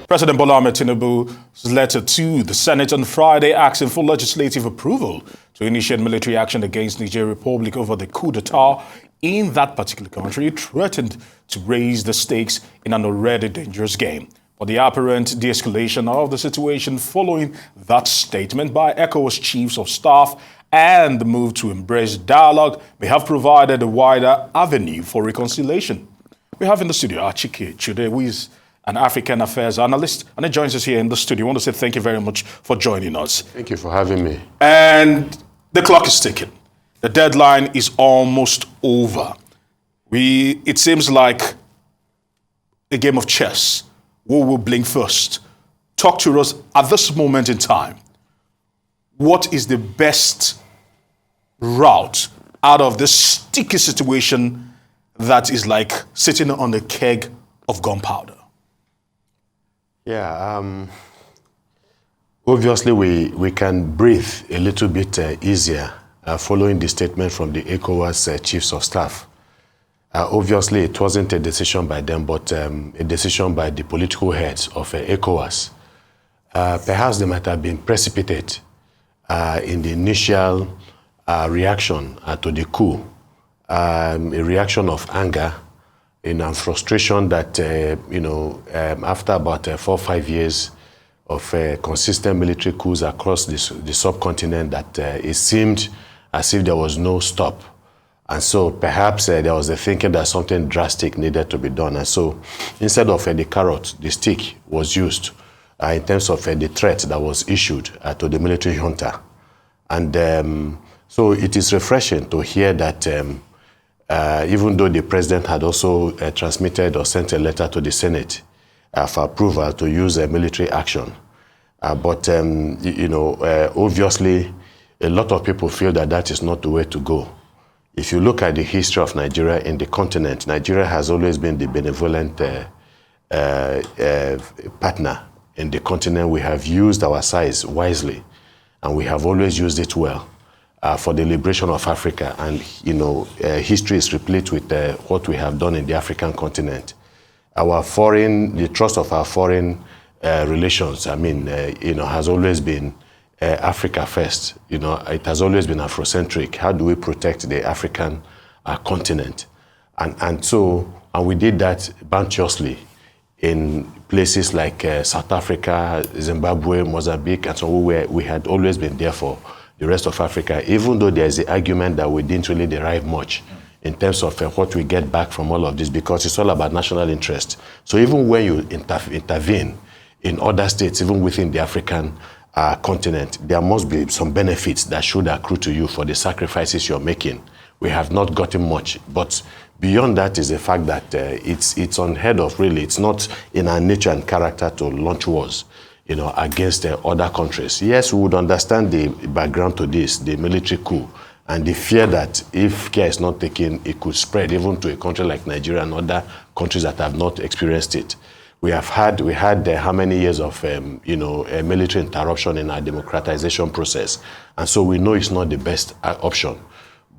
President Bola Ahmed Tinubu's letter to the Senate on Friday asking for legislative approval to initiate military action against Niger Republic over the coup d'etat in that particular country threatened to raise the stakes in an already dangerous game. But the apparent de-escalation of the situation following that statement by ECOWAS chiefs of staff and the move to embrace dialogue may have provided a wider avenue for reconciliation. We have in the studio Achike, Chude, who is an African affairs analyst, and he joins us here in the studio. I want to say thank you very much for joining us. Thank you for having me. And the clock is ticking. The deadline is almost over. It seems like a game of chess. Who will blink first? Talk to us at this moment in time. What is the best route out of this sticky situation that is like sitting on a keg of gunpowder? Yeah, obviously we can breathe a little bit easier following the statement from the ECOWAS chiefs of staff. Obviously, it wasn't a decision by them, but a decision by the political heads of ECOWAS. Perhaps they might have been precipitate in the initial reaction to the coup, a reaction of anger and frustration that, after about 4 or 5 years of consistent military coups across the subcontinent, that it seemed as if there was no stop. And so perhaps there was the thinking that something drastic needed to be done. And so instead of the carrot, the stick was used in terms of the threat that was issued to the military junta. And so it is refreshing to hear that even though the president had also transmitted or sent a letter to the Senate for approval to use military action. Obviously, a lot of people feel that that is not the way to go. If you look at the history of Nigeria in the continent, Nigeria has always been the benevolent partner in the continent. We have used our size wisely, and we have always used it well for the liberation of Africa. And, history is replete with what we have done in the African continent. The trust of our foreign relations, has always been Africa first. It has always been Afrocentric. How do we protect the African continent? And we did that bounteously in places like South Africa, Zimbabwe, Mozambique, and so we had always been there for the rest of Africa, even though there's the argument that we didn't really derive much in terms of what we get back from all of this, because it's all about national interest. So even when you intervene in other states, even within the African continent, there must be some benefits that should accrue to you for the sacrifices you're making. We have not gotten much, but beyond that is the fact that it's unheard of, really. It's not in our nature and character to launch wars, against other countries. Yes, we would understand the background to this, the military coup, and the fear that if care is not taken, it could spread even to a country like Nigeria and other countries that have not experienced it. We had how many years of a military interruption in our democratization process, and so we know it's not the best option.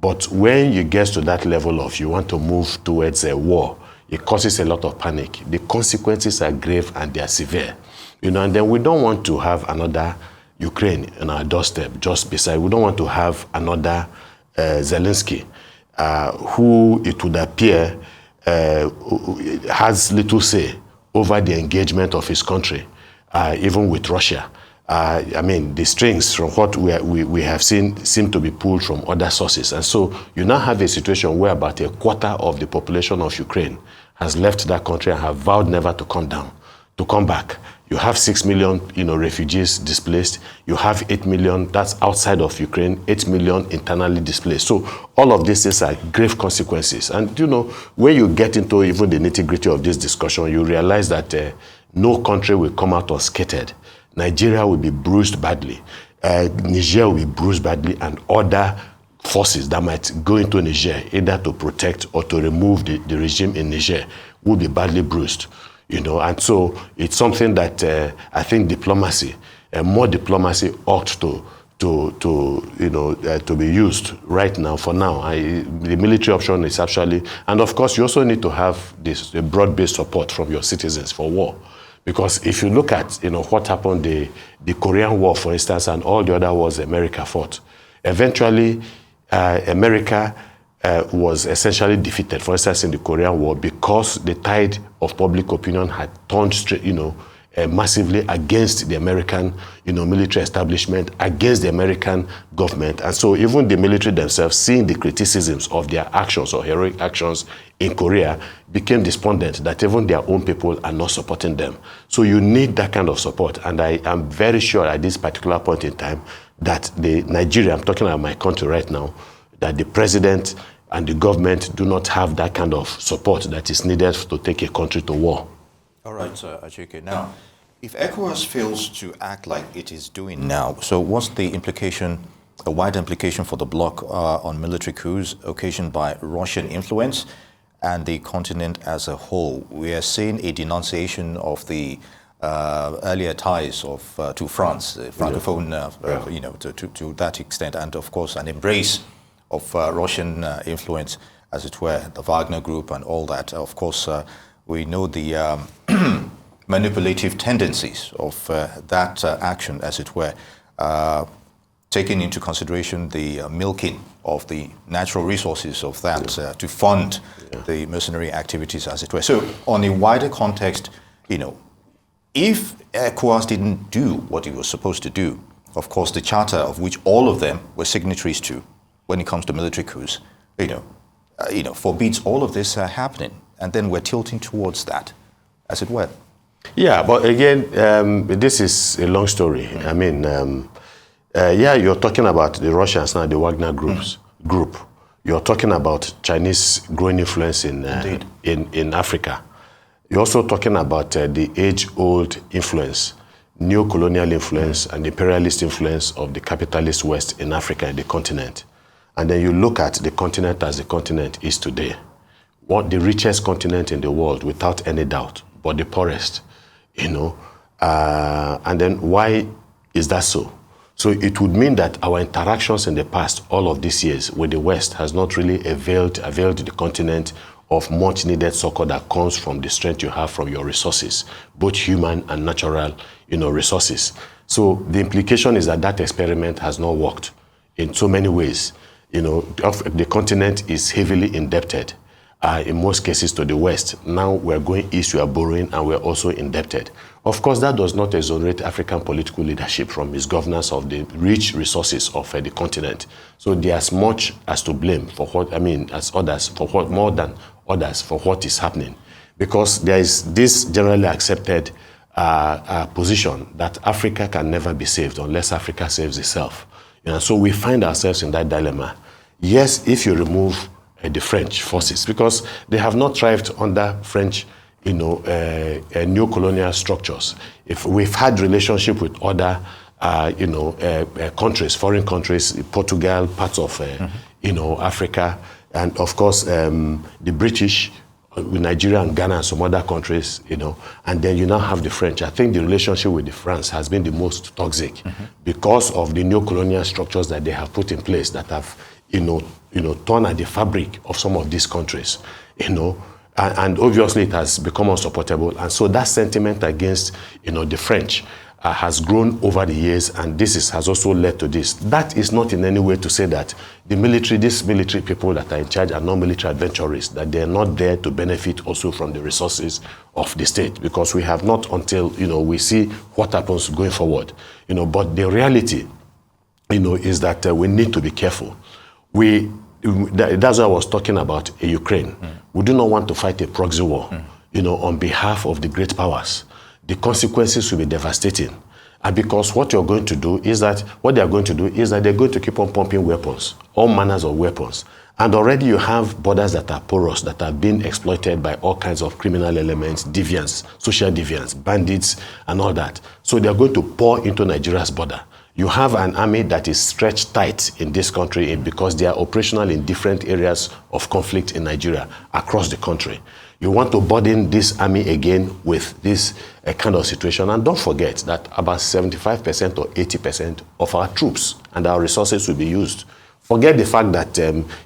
But when you get to that level of you want to move towards a war, it causes a lot of panic. The consequences are grave and they are severe, and then we don't want to have another Ukraine on our doorstep just beside. We don't want to have another Zelensky, who it would appear has little say over the engagement of his country, even with Russia. The strings from what we have seen seem to be pulled from other sources. And so you now have a situation where about a quarter of the population of Ukraine has left that country and have vowed never to come back. You have 6 million, refugees displaced. You have 8 million, that's outside of Ukraine, 8 million internally displaced. So all of this is grave consequences. And, when you get into even the nitty-gritty of this discussion, you realize that no country will come out unscathed. Nigeria will be bruised badly. Niger will be bruised badly, and other forces that might go into Niger, either to protect or to remove the regime in Niger, will be badly bruised. And so it's something that I think more diplomacy ought to be used right now. For now, the military option is actually, and of course, you also need to have this broad-based support from your citizens for war, Because if you look at, what happened, the Korean War, for instance, and all the other wars America fought, eventually America was essentially defeated, for instance, in the Korean War, because the tide of public opinion had turned straight, massively against the American, military establishment, against the American government. And so even the military themselves, seeing the criticisms of their actions or heroic actions in Korea, became despondent that even their own people are not supporting them. So you need that kind of support. And I am very sure at this particular point in time that Nigeria, I'm talking about my country right now, that the president and the government do not have that kind of support that is needed to take a country to war. All right, Achike. Now, if ECOWAS fails to act like it is doing now, so what's the implication, a wide implication for the bloc on military coups occasioned by Russian influence and the continent as a whole? We are seeing a denunciation of the earlier ties to France, Francophone, to that extent, and of course an embrace of Russian influence, as it were, the Wagner Group and all that. Of course, we know the manipulative tendencies of that action, as it were, taking into consideration the milking of the natural resources of that to fund the mercenary activities, as it were. So on a wider context, if ECOWAS didn't do what it was supposed to do, of course, the charter of which all of them were signatories to when it comes to military coups, forbids all of this happening. And then we're tilting towards that, as it were. Yeah, but again, this is a long story. I mean, you're talking about the Russians now, the Wagner group. You're talking about Chinese growing influence in Africa. You're also talking about the age-old influence, neo-colonial influence and imperialist influence of the capitalist West in Africa and the continent. And then you look at the continent as the continent is today. The richest continent in the world, without any doubt, but the poorest, and then why is that so? So it would mean that our interactions in the past, all of these years with the West, has not really availed the continent of much needed succor that comes from the strength you have from your resources, both human and natural, resources. So the implication is that experiment has not worked in so many ways. The continent is heavily indebted. In most cases to the West. Now we're going east, we are borrowing, and we're also indebted. Of course, that does not exonerate African political leadership from misgovernance of the rich resources of the continent. So they're as much as to blame for more than others for what is happening. Because there is this generally accepted position that Africa can never be saved unless Africa saves itself. So we find ourselves in that dilemma. Yes, if you remove the French forces, because they have not thrived under French, neo-colonial structures. If we've had relationship with other, countries, foreign countries, Portugal, parts of, Africa, and of course the British, with Nigeria and Ghana and some other countries, and then you now have the French. I think the relationship with the France has been the most toxic because of the neo-colonial structures that they have put in place that have, torn at the fabric of some of these countries, and obviously it has become unsupportable. And so that sentiment against, the French has grown over the years, and has also led to this. That is not in any way to say that these military people that are in charge are non-military adventurers, that they're not there to benefit also from the resources of the state, because we have not until, we see what happens going forward. But the reality, is that we need to be careful. That's why I was talking about Ukraine. We do not want to fight a proxy war, on behalf of the great powers. The consequences will be devastating. And because what they are going to do is that they're going to keep on pumping weapons, all manners of weapons. And already you have borders that are porous, that are being exploited by all kinds of criminal elements, deviants, social deviants, bandits, and all that. So they are going to pour into Nigeria's border. You have an army that is stretched tight in this country because they are operational in different areas of conflict in Nigeria across the country. You want to burden this army again with this kind of situation. And don't forget that about 75% or 80% of our troops and our resources will be used. Forget the fact that,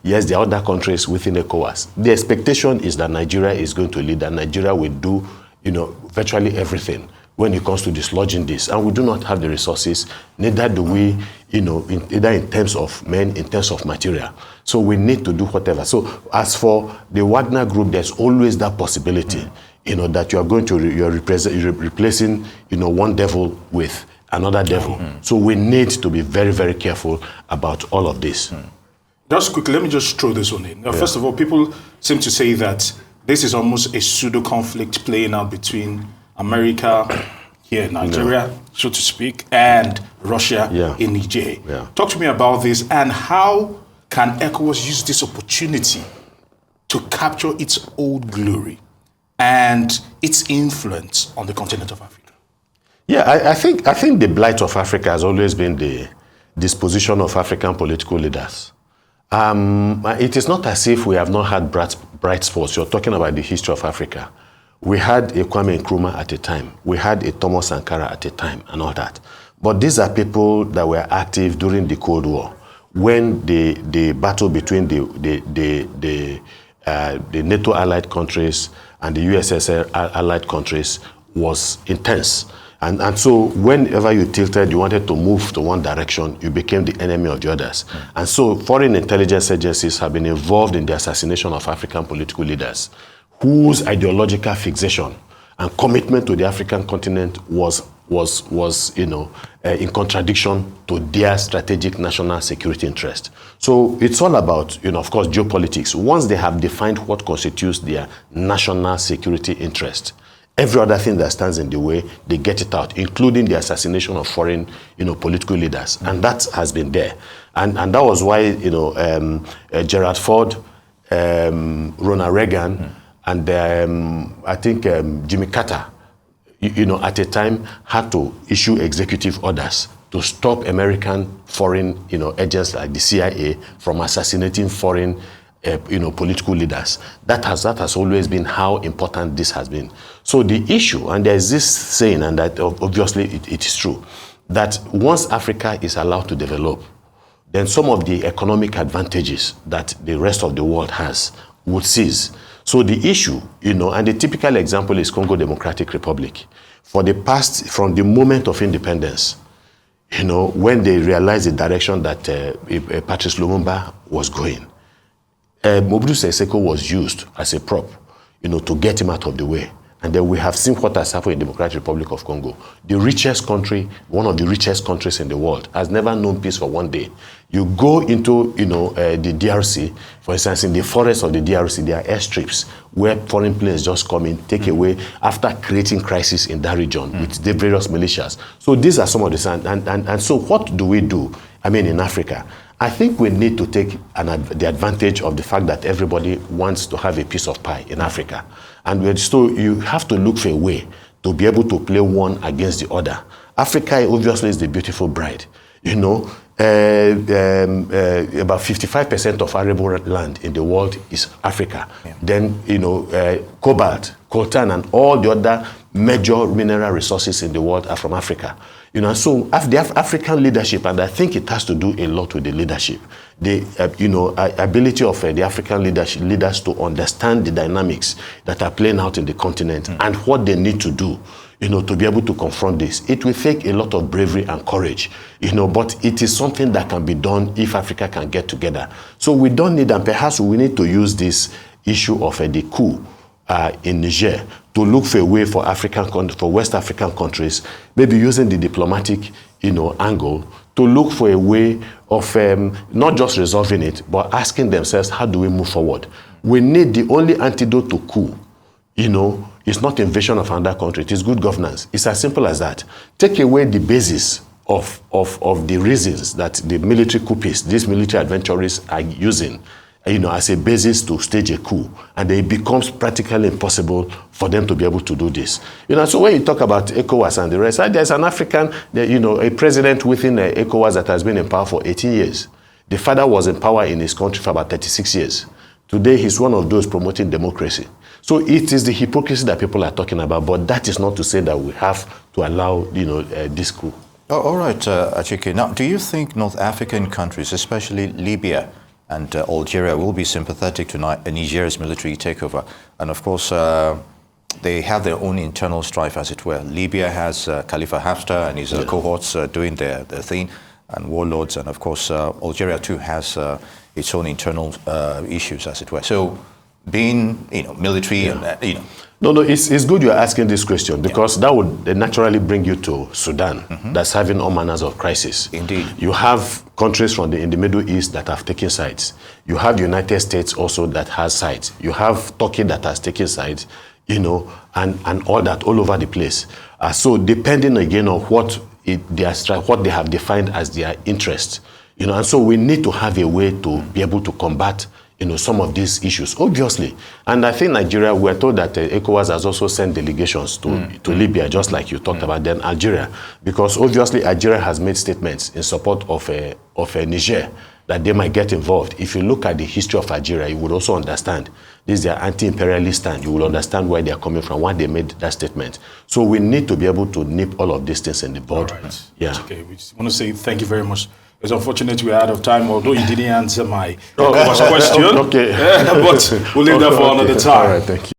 yes, there are other countries within ECOWAS. The expectation is that Nigeria is going to lead, and Nigeria will do virtually everything when it comes to dislodging this. And we do not have the resources, neither do we, either in terms of men, in terms of material. So we need to do whatever. So as for the Wagner group, there's always that possibility, that you're replacing, one devil with another devil. So we need to be very, very careful about all of this. Just quickly, let me just throw this one in. Now, first of all, people seem to say that this is almost a pseudo-conflict playing out between America here in Nigeria, so to speak, and Russia in Niger. Talk to me about this, and how can ECOWAS use this opportunity to capture its old glory and its influence on the continent of Africa? I think the blight of Africa has always been the disposition of African political leaders. It is not as if we have not had bright spots. You're talking about the history of Africa. We had a Kwame Nkrumah at a time. We had a Thomas Sankara at a time and all that. But these are people that were active during the Cold War, when the battle between the NATO allied countries and the USSR allied countries was intense. And so whenever you tilted, you wanted to move to one direction, you became the enemy of the others. And so foreign intelligence agencies have been involved in the assassination of African political leaders whose ideological fixation and commitment to the African continent was in contradiction to their strategic national security interest. So it's all about, of course, geopolitics. Once they have defined what constitutes their national security interest, every other thing that stands in the way, they get it out, including the assassination of foreign, political leaders. And that has been there. And that was why, Gerald Ford, Ronald Reagan, and I think Jimmy Carter, at a time had to issue executive orders to stop American foreign, agents like the CIA from assassinating foreign, political leaders. That has always been how important this has been. So the issue, and there is this saying, and that obviously it is true, that once Africa is allowed to develop, then some of the economic advantages that the rest of the world has would cease. So the issue, and the typical example is Congo Democratic Republic. From the moment of independence, when they realized the direction that Patrice Lumumba was going, Mobutu Sese Seko was used as a prop, to get him out of the way. And then we have seen what has happened in the Democratic Republic of Congo. The richest country, one of the richest countries in the world, has never known peace for one day. You go into, the DRC, for instance, in the forest of the DRC, there are airstrips where foreign planes just come in, take away, after creating crisis in that region with the various militias. So these are some of the, and so what do we do, in Africa? I think we need to take the advantage of the fact that everybody wants to have a piece of pie in Africa. And so you have to look for a way to be able to play one against the other. Africa obviously is the beautiful bride. About 55% of arable land in the world is Africa. Yeah. Then, cobalt, coltan, and all the other major mineral resources in the world are from Africa. So the African leadership, and I think it has to do a lot with the leadership, the ability of the African leaders to understand the dynamics that are playing out in the continent and what they need to do, to be able to confront this. It will take a lot of bravery and courage, but it is something that can be done if Africa can get together. So we don't need, and perhaps we need to use this issue of the coup in Niger to look for a way for West African countries, maybe using the diplomatic, angle to look for a way of not just resolving it, but asking themselves, how do we move forward? We need the only antidote to coup, it's not invasion of another country, it is good governance. It's as simple as that. Take away the basis of the reasons that the military coupists, these military adventurers are using, as a basis to stage a coup, and it becomes practically impossible for them to be able to do this. So when you talk about ECOWAS and the rest, there's an African, a president within ECOWAS that has been in power for 18 years. The father was in power in his country for about 36 years. Today, he's one of those promoting democracy. So it is the hypocrisy that people are talking about, but that is not to say that we have to allow, this coup. Oh, all right, Achike. Now, do you think North African countries, especially Libya and Algeria, will be sympathetic to Niger's military takeover? And of course, they have their own internal strife, as it were. Libya has Khalifa Haftar and his cohorts doing their thing, and warlords, and of course Algeria too has its own internal issues, as it were. So, being military and No, it's good you're asking this question, because that would naturally bring you to Sudan, that's having all manners of crisis. Indeed. You have countries in the Middle East that have taken sides. You have the United States also that has sides. You have Turkey that has taken sides, and all that all over the place. So depending again on what they have defined as their interest, and so we need to have a way to be able to combat some of these issues, obviously. And I think Nigeria, we're told that ECOWAS has also sent delegations to Libya, just like you talked about, then Algeria, because obviously Algeria has made statements in support of Niger, that they might get involved. If you look at the history of Algeria, you would also understand this is their anti-imperialist stand. You will understand where they are coming from, why they made that statement. So we need to be able to nip all of these things in the bud. All right. Yeah. Okay. We just want to say thank you very much. It's unfortunate we're out of time, although you didn't answer my question. Okay. But we'll leave that for another time. All right, thank you.